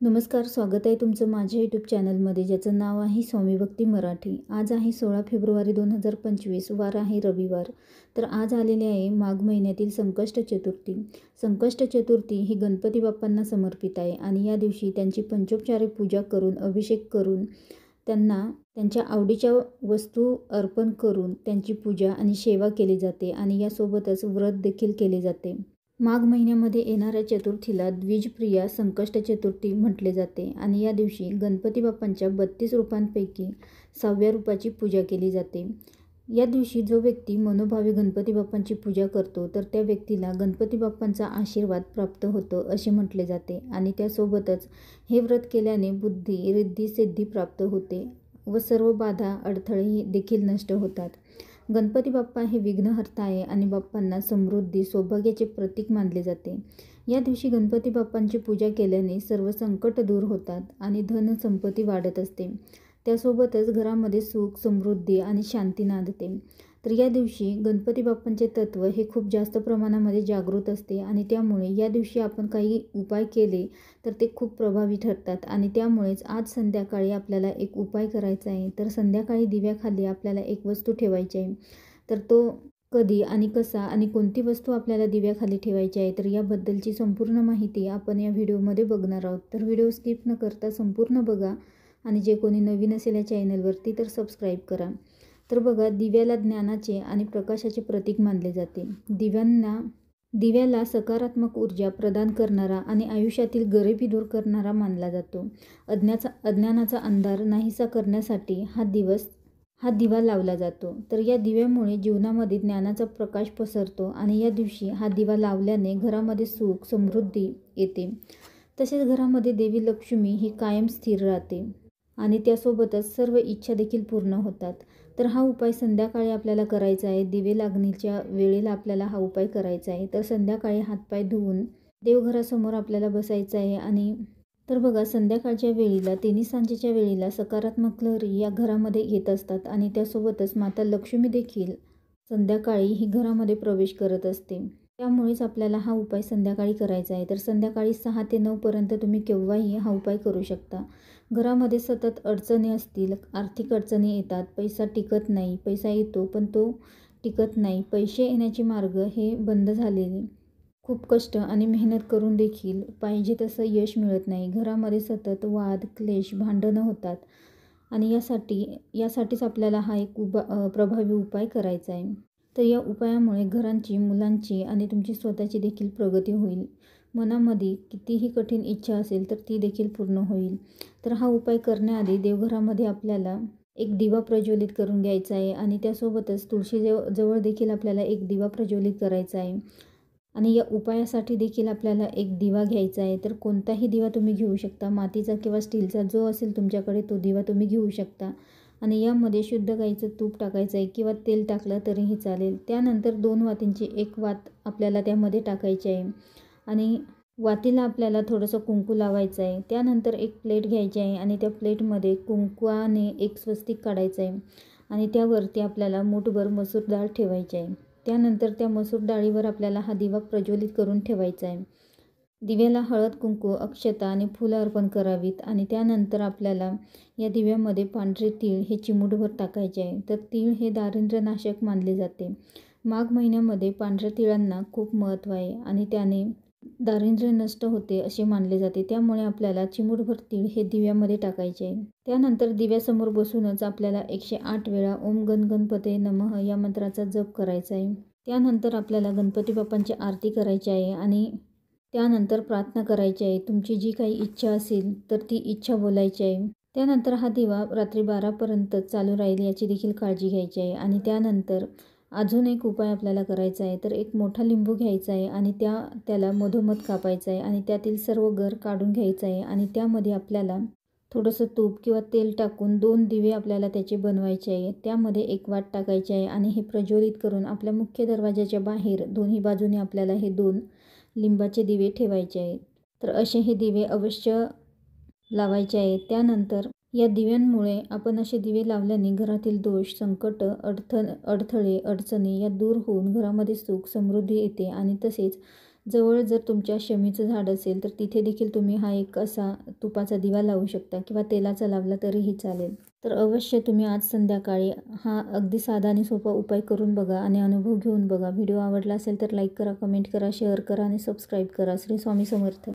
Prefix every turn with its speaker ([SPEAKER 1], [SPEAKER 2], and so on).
[SPEAKER 1] नमस्कार, स्वागत आहे तुमचं माझ्या यूट्यूब चॅनलमध्ये, ज्याचं नाव आहे स्वामी भक्ती मराठी। आज आहे 16 फेब्रुवारी 2025, वार आहे रविवार। तर आज आलेले आहे माघ महिन्यातील संकष्ट चतुर्थी। संकष्ट चतुर्थी ही गणपती बाप्पांना समर्पित आहे आणि या दिवशी त्यांची पंचोपचारिक पूजा करून, अभिषेक करून, त्यांना त्यांच्या आवडीच्या वस्तू अर्पण करून त्यांची पूजा आणि सेवा केली जाते आणि यासोबतच व्रत देखील केले जाते। माघ महिन्यामध्ये येणाऱ्या चतुर्थीला द्विजप्रिया संकष्ट चतुर्थी म्हटले जाते आणि या दिवशी गणपती बाप्पांच्या 32 रूपांपैकी 6व्या रूपाची पूजा केली जाते। या दिवशी जो व्यक्ती मनोभावे गणपती बाप्पांची पूजा करतो तर त्या व्यक्तीला गणपती बाप्पांचा आशीर्वाद प्राप्त होतो असे म्हटले जाते आणि त्यासोबतच हे व्रत केल्याने बुद्धी, रिद्धी, सिद्धी प्राप्त होते व सर्व बाधा, अडथळे देखील नष्ट होतात। गणपती बाप्पा हे विघ्नहर्ता आहे आणि बाप्पांना समृद्धी, सौभाग्याचे प्रतीक मानले जाते। या दिवशी गणपती बाप्पांची पूजा केल्याने सर्व संकट दूर होतात आणि धन संपत्ती वाढत असते। त्यासोबतच घरामध्ये सुख, समृद्धी आणि शांती नांदते। तर या दिवशी गणपती बाप्पांचे तत्व हे खूप जास्त प्रमाणामध्ये जागृत असते आणि त्यामुळे या दिवशी आपण काही उपाय केले तर ते खूप प्रभावी ठरतात आणि त्यामुळेच आज संध्याकाळी आपल्याला एक उपाय करायचा आहे। तर संध्याकाळी दिव्याखाली आपल्याला एक वस्तू ठेवायची आहे। तर तो कधी आणि कसा आणि कोणती वस्तू आपल्याला दिव्याखाली ठेवायची आहे तर याबद्दलची संपूर्ण माहिती आपण या व्हिडिओमध्ये बघणार आहोत। तर व्हिडिओ स्किप न करता संपूर्ण बघा आणि जे कोणी नवीन असेल या चॅनलवरती तर सबस्क्राईब करा। तर बघा, दिव्याला ज्ञानाचे आणि प्रकाशाचे प्रतीक मानले जाते। दिव्याला सकारात्मक ऊर्जा प्रदान करणारा आणि आयुष्यातील गरिबी दूर करणारा मानला जातो। अज्ञानाचा अंधार नाहीसा करण्यासाठी हा दिवा लावला जातो। तर या दिव्यामुळे जीवनामध्ये ज्ञानाचा प्रकाश पसरतो आणि या दिवशी हा दिवा लावल्याने घरामध्ये सुख, समृद्धी येते। तसेच घरामध्ये देवी लक्ष्मी ही कायम स्थिर राहते आणि त्यासोबतच सर्व इच्छा देखील पूर्ण होतात। तर हा उपाय संध्याकाळी आपल्याला करायचा आहे। दिवे लागणीच्या वेळेला आपल्याला हा उपाय करायचा आहे। तर संध्याकाळी हातपाय धुवून देवघरासमोर आपल्याला बसायचं आहे आणि तर बघा, संध्याकाळच्या वेळीला, तिन्ही सांजेच्या वेळीला सकारात्मक लहरी या घरामध्ये येत असतात आणि त्यासोबतच माता लक्ष्मी देखील संध्याकाळी ही घरामध्ये प्रवेश करत असते। त्यामुळेच आपल्याला हा उपाय संध्याकाळी करायचा आहे। तर संध्याकाळी 6 ते 9 पर्यंत तुम्ही केव्हाही हा उपाय करू शकता। घरामध्ये सतत अडचणी असतील, आर्थिक अडचणी येतात, पैसा टिकत नाही, पैसा येतो पण तो टिकत नाही, पैसे येण्याचे मार्ग हे बंद झालेले, खूप कष्ट आणि मेहनत करून देखील पाहिजे तसं यश मिळत नाही, घरामध्ये सतत वाद, क्लेश, भांडणं होतात आणि यासाठीच आपल्याला हा एक प्रभावी उपाय करायचा आहे। तर या उपायामुळे घरांची, मुलांची आणि तुमची स्वतःची देखील प्रगती होईल। मनामध्ये कितीही कठीण इच्छा असेल तर ती देखील पूर्ण होईल। तर हा उपाय करण्याआधी देवघरामध्ये आपल्याला एक दिवा प्रज्वलित करून घ्यायचा आहे आणि त्यासोबतच तुळशी जवळ देखील आपल्याला एक दिवा प्रज्वलित करायचा आहे आणि या उपायासाठी देखील आपल्याला एक दिवा घ्यायचा आहे। तर कोणताही दिवा तुम्ही घेऊ शकता, मातीचा किंवा स्टीलचा, जो असेल तुमच्याकडे तो दिवा तुम्ही घेऊ शकता आणि यामध्ये शुद्ध गाईचं तूप टाकायचं आहे किंवा तेल टाकलं तरीही चालेल। त्यानंतर 2 वातींची एक वात आपल्याला त्यामध्ये टाकायची आहे आणि वातीला आपल्याला थोडंसं कुंकू लावायचं आहे। त्यानंतर एक प्लेट घ्यायची आहे आणि त्या प्लेटमध्ये कुंकवाने एक स्वस्तिक काढायचं आहे आणि त्यावरती आपल्याला मूठभर मसूर डाळ ठेवायची आहे। त्यानंतर त्या मसूर डाळीवर आपल्याला हा दिवा प्रज्वलित करून ठेवायचा आहे। दिव्याला हळद, कुंकू, अक्षता आणि फुलं अर्पण करावीत आणि त्यानंतर आपल्याला या दिव्यामध्ये पांढरे तीळ हे चिमूटभर टाकायचे आहे। तर तीळ हे दारिद्र्यनाशक मानले जाते। माघ महिन्यामध्ये पांढऱ्या तिळांना खूप महत्त्व आहे आणि त्याने दारिद्र्य नष्ट होते असे मानले जाते। त्यामुळे आपल्याला चिमूटभर तीळ हे दिव्यामध्ये टाकायचे आहे। त्यानंतर दिव्यासमोर बसूनच आपल्याला 108 वेळा ओम गण गणपते नमः या मंत्राचा जप करायचा आहे। त्यानंतर आपल्याला गणपती बाप्पांची आरती करायची आहे आणि त्यानंतर प्रार्थना करायची आहे। तुमची जी काही इच्छा असेल तर ती इच्छा बोलायची आहे। त्यानंतर हा दिवा रात्री 12 पर्यंत चालू राहील याची देखील काळजी घ्यायची आहे आणि त्यानंतर अजून एक उपाय आपल्याला करायचा आहे। तर एक मोठा लिंबू घ्यायचा आहे आणि त्याला मधोमध कापायचा आहे आणि त्यातील सर्व गर काढून घ्यायचा आहे आणि त्यामध्ये आपल्याला थोडंसं तूप किंवा तेल टाकून 2 दिवे आपल्याला त्याचे बनवायचे आहे। त्यामध्ये एक वात टाकायची आहे आणि हे प्रज्वलित करून आपल्या मुख्य दरवाजाच्या बाहेर दोन्ही बाजूने आपल्याला हे 2 लिंबाचे दिवे ठेवायचे आहेत। तर असे हे दिवे अवश्य लावायचे आहेत। त्यानंतर या दिव्यांमुळे आपण असे दिवे लावल्याने घरातील दोष, संकट, अडथळे, अडचणी या दूर होऊन घरामध्ये सुख, समृद्धी येते आणि तसेच जवळ जर तुमच्या शमीचं झाड असेल तर तिथे देखील तुम्ही हा एक असा तुपाचा दिवा लावू शकता किंवा तेलाचा लावला तरीही चालेल. तर अवश्य तुम्ही आज संध्याकाळी हा अगदी साधा आणि सोपा उपाय करून बघा आणि अनुभव घेऊन बघा. व्हिडिओ आवडला असेल तर लाईक करा, कमेंट करा, शेअर करा आणि सबस्क्राईब करा. श्री स्वामी समर्थ.